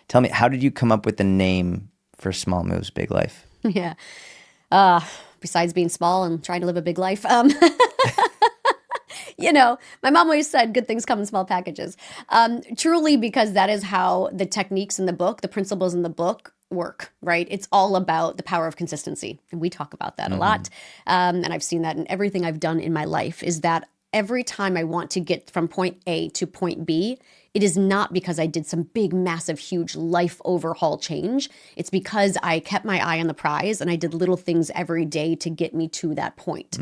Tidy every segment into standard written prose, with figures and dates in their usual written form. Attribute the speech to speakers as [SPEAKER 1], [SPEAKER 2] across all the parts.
[SPEAKER 1] Tell me, how did you come up with the name for Small Moves, Big Life?
[SPEAKER 2] Yeah. Besides being small and trying to live a big life, my mom always said good things come in small packages. Truly, because that is how the techniques in the book, the principles in the book work, right? It's all about the power of consistency. And we talk about that a lot. And I've seen that in everything I've done in my life, is that every time I want to get from point A to point B, it is not because I did some big, massive, huge life overhaul change. It's because I kept my eye on the prize and I did little things every day to get me to that point.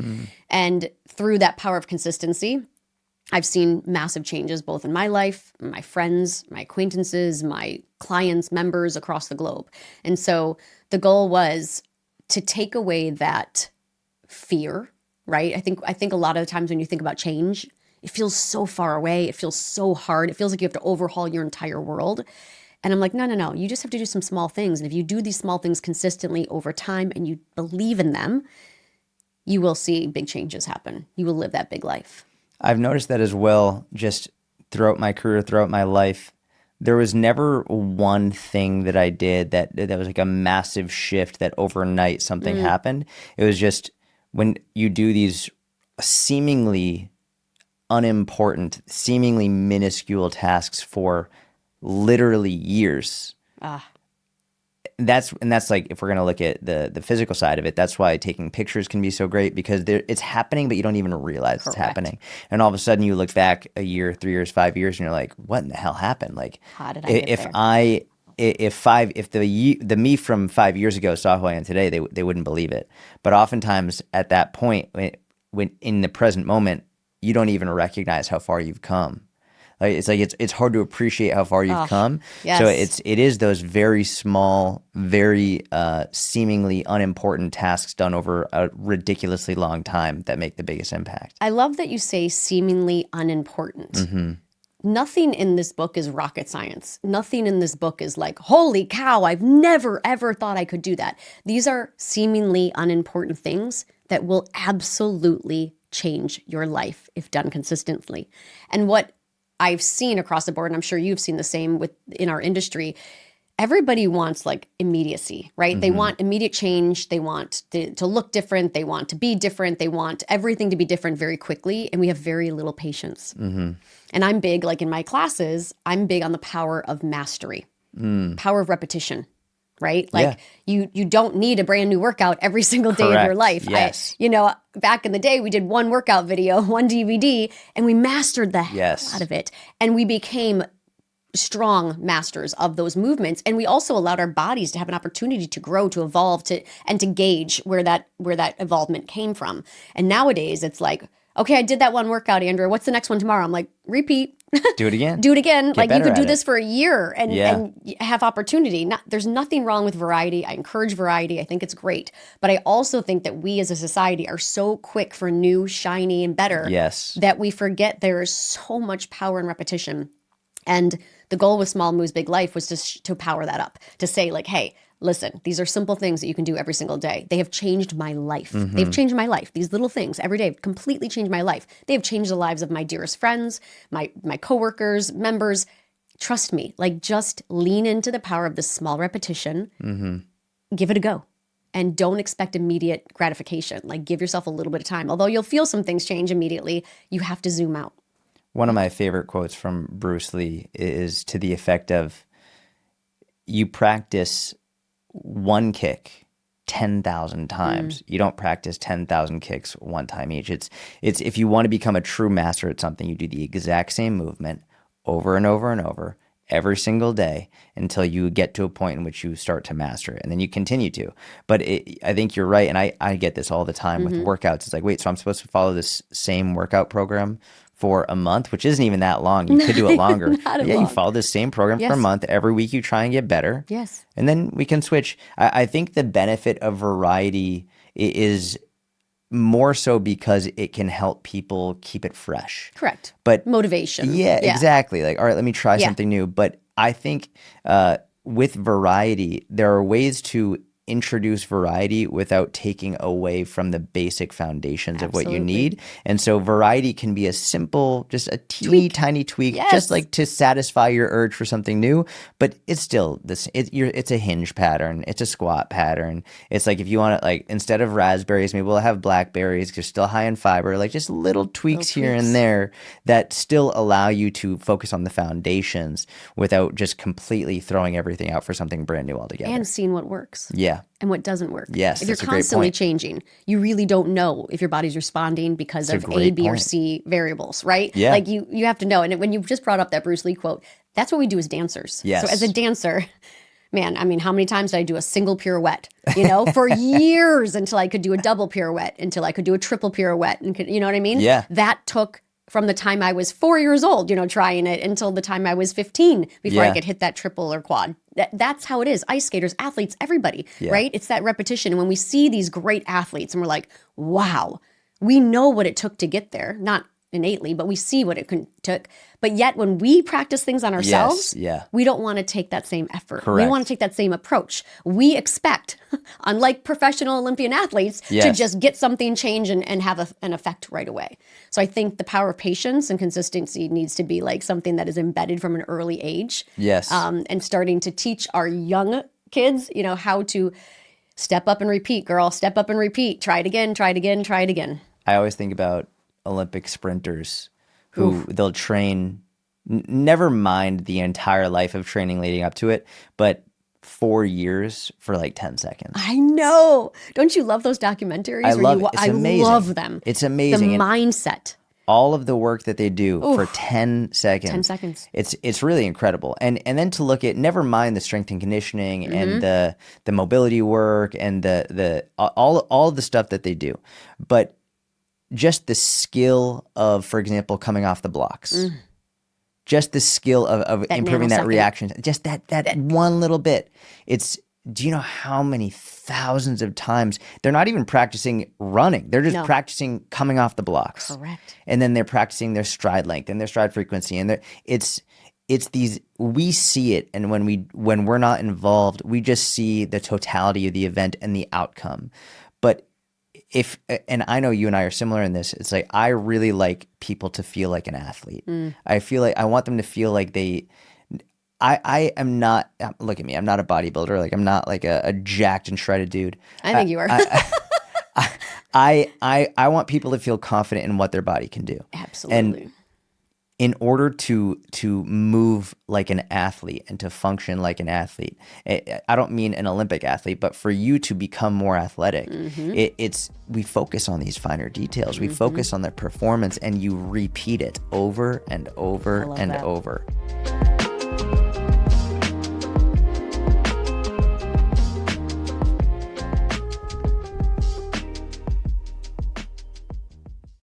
[SPEAKER 2] And through that power of consistency, I've seen massive changes both in my life, my friends, my acquaintances, my clients, members across the globe. And so the goal was to take away that fear, right? I think a lot of the times when you think about change, it feels so far away. It feels so hard. It feels like you have to overhaul your entire world. And I'm like, no. You just have to do some small things. And if you do these small things consistently over time and you believe in them, you will see big changes happen. You will live that big life.
[SPEAKER 1] I've noticed that as well, just throughout my career, throughout my life. There was never one thing that I did that was like a massive shift that overnight something happened. It was just when you do these seemingly unimportant, seemingly minuscule tasks for literally years. That's like, if we're going to look at the physical side of it, that's why taking pictures can be so great, because it's happening, but you don't even realize it's happening. And all of a sudden you look back a year, 3 years, 5 years, and you're like, what in the hell happened? Like,
[SPEAKER 2] how did I get there?
[SPEAKER 1] if the me from 5 years ago saw who I am today, they wouldn't believe it. But oftentimes at that point, when in the present moment, you don't even recognize how far you've come. It's hard to appreciate how far you've come.
[SPEAKER 2] Yes.
[SPEAKER 1] So it is those very small, very seemingly unimportant tasks done over a ridiculously long time that make the biggest impact.
[SPEAKER 2] I love that you say seemingly unimportant. Nothing in this book is rocket science. Nothing in this book is like, holy cow, I've never, ever thought I could do that. These are seemingly unimportant things that will absolutely change your life if done consistently. And what I've seen across the board, and I'm sure you've seen the same in our industry, everybody wants like immediacy, right? They want immediate change. They want to look different. They want to be different. They want everything to be different very quickly. And we have very little patience. And I'm big, like in my classes, I'm big on the power of mastery, power of repetition, right? Like you don't need a brand new workout every single day of your life.
[SPEAKER 1] Yes.
[SPEAKER 2] Back in the day, we did one workout video, one DVD, and we mastered the hell out of it. And we became strong masters of those movements. And we also allowed our bodies to have an opportunity to grow, to evolve, and to gauge where that evolvement came from. And nowadays it's like, okay, I did that one workout, Andrew. What's the next one tomorrow? I'm like, repeat.
[SPEAKER 1] Do it again.
[SPEAKER 2] Do it again.
[SPEAKER 1] Get
[SPEAKER 2] like you could do
[SPEAKER 1] better at
[SPEAKER 2] this
[SPEAKER 1] it.
[SPEAKER 2] for a year and have opportunity. There's nothing wrong with variety. I encourage variety. I think it's great. But I also think that we as a society are so quick for new, shiny, and better that we forget there is so much power in repetition. And the goal with Small Moves, Big Life was to power that up, to say like, hey, listen, these are simple things that you can do every single day. They have changed my life. They've changed my life. These little things every day have completely changed my life. They have changed the lives of my dearest friends, my coworkers, members. Trust me, like just lean into the power of this small repetition. Give it a go. And don't expect immediate gratification. Like give yourself a little bit of time. Although you'll feel some things change immediately, you have to zoom out.
[SPEAKER 1] One of my favorite quotes from Bruce Lee is to the effect of, you practice one kick 10,000 times. You don't practice 10,000 kicks one time each. It's if you want to become a true master at something, you do the exact same movement over and over and over every single day until you get to a point in which you start to master it, and then you continue to. But I think you're right, and I get this all the time with workouts. It's like, wait, so I'm supposed to follow this same workout program for a month, which isn't even that long. You could do it longer. You follow the same program for a month. Every week you try and get better.
[SPEAKER 2] Yes.
[SPEAKER 1] And then we can switch. I think the benefit of variety is more so because it can help people keep it fresh.
[SPEAKER 2] Correct.
[SPEAKER 1] But
[SPEAKER 2] motivation.
[SPEAKER 1] Yeah, exactly. Like, all right, let me try something new. But I think with variety, there are ways to introduce variety without taking away from the basic foundations of what you
[SPEAKER 2] Absolutely.
[SPEAKER 1] need. And so variety can be a simple, just a teeny tiny tweak,
[SPEAKER 2] Yes.
[SPEAKER 1] just like to satisfy your urge for something new. But it's still this. It's a hinge pattern. It's a squat pattern. It's like if you want to, like, instead of raspberries, maybe we'll have blackberries. They're still high in fiber. Like just little tweaks here and there that still allow you to focus on the foundations without just completely throwing everything out for something brand new altogether.
[SPEAKER 2] And seeing what works.
[SPEAKER 1] Yeah.
[SPEAKER 2] And what doesn't work.
[SPEAKER 1] Yes,
[SPEAKER 2] if you're
[SPEAKER 1] that's a great
[SPEAKER 2] constantly
[SPEAKER 1] point.
[SPEAKER 2] changing, you really don't know if your body's responding because
[SPEAKER 1] That's
[SPEAKER 2] of
[SPEAKER 1] a
[SPEAKER 2] A,
[SPEAKER 1] great
[SPEAKER 2] B, or
[SPEAKER 1] point.
[SPEAKER 2] C variables, right?
[SPEAKER 1] Yeah.
[SPEAKER 2] Like you have to know. And when you just brought up that Bruce Lee quote, that's what we do as dancers.
[SPEAKER 1] Yes.
[SPEAKER 2] So as a dancer, man, I mean, how many times did I do a single pirouette, for years until I could do a double pirouette, until I could do a triple pirouette, and you know what I mean?
[SPEAKER 1] Yeah.
[SPEAKER 2] That took from the time I was 4 years old, trying it, until the time I was 15 before I
[SPEAKER 1] Yeah.
[SPEAKER 2] could hit that triple or quad. That's how it is. Ice skaters, athletes, everybody,
[SPEAKER 1] Yeah.
[SPEAKER 2] right? It's that repetition. And when we see these great athletes and we're like, wow, we know what it took to get there. Not innately, but we see what it took. But yet when we practice things on ourselves,
[SPEAKER 1] yeah.
[SPEAKER 2] we don't want to take that same effort.
[SPEAKER 1] Correct.
[SPEAKER 2] We want to take that same approach. We expect, unlike professional Olympian athletes, to
[SPEAKER 1] Yes.
[SPEAKER 2] just get something change and have an effect right away. So I think the power of patience and consistency needs to be like something that is embedded from an early age.
[SPEAKER 1] Yes.
[SPEAKER 2] And starting to teach our young kids, how to step up and repeat, girl, step up and repeat. Try it again, try it again, try it again.
[SPEAKER 1] I always think about Olympic sprinters who they'll train, never mind the entire life of training leading up to it, but 4 years for like 10 seconds.
[SPEAKER 2] I know. Don't you love those documentaries?
[SPEAKER 1] I love it. It's
[SPEAKER 2] I
[SPEAKER 1] amazing.
[SPEAKER 2] love them.
[SPEAKER 1] It's amazing.
[SPEAKER 2] The
[SPEAKER 1] And
[SPEAKER 2] mindset.
[SPEAKER 1] all of the work that they do for 10 seconds.
[SPEAKER 2] 10 seconds.
[SPEAKER 1] It's really incredible. And then to look at, never mind the strength and conditioning
[SPEAKER 2] Mm-hmm.
[SPEAKER 1] and the mobility work and the all of the stuff that they do. But just the skill of, for example, coming off the blocks. Just the skill of improving that
[SPEAKER 2] nanosecond.
[SPEAKER 1] reaction. Just that one little bit. Do you know how many thousands of times they're not even practicing running? They're just practicing coming off the blocks.
[SPEAKER 2] Correct.
[SPEAKER 1] And then they're practicing their stride length and their stride frequency. And it's these, we see it, and when we're not involved, we just see the totality of the event and the outcome. But and I know you and I are similar in this, it's like I really like people to feel like an athlete. I feel like I want them to feel like I am not, look at me, I'm not a bodybuilder. Like I'm not like a jacked and shredded dude.
[SPEAKER 2] I think you are.
[SPEAKER 1] I want people to feel confident in what their body can do.
[SPEAKER 2] Absolutely.
[SPEAKER 1] And in order to move like an athlete and to function like an athlete, I don't mean an Olympic athlete, but for you to become more athletic, we focus on these finer details. We focus on the performance, and you repeat it over and over and over.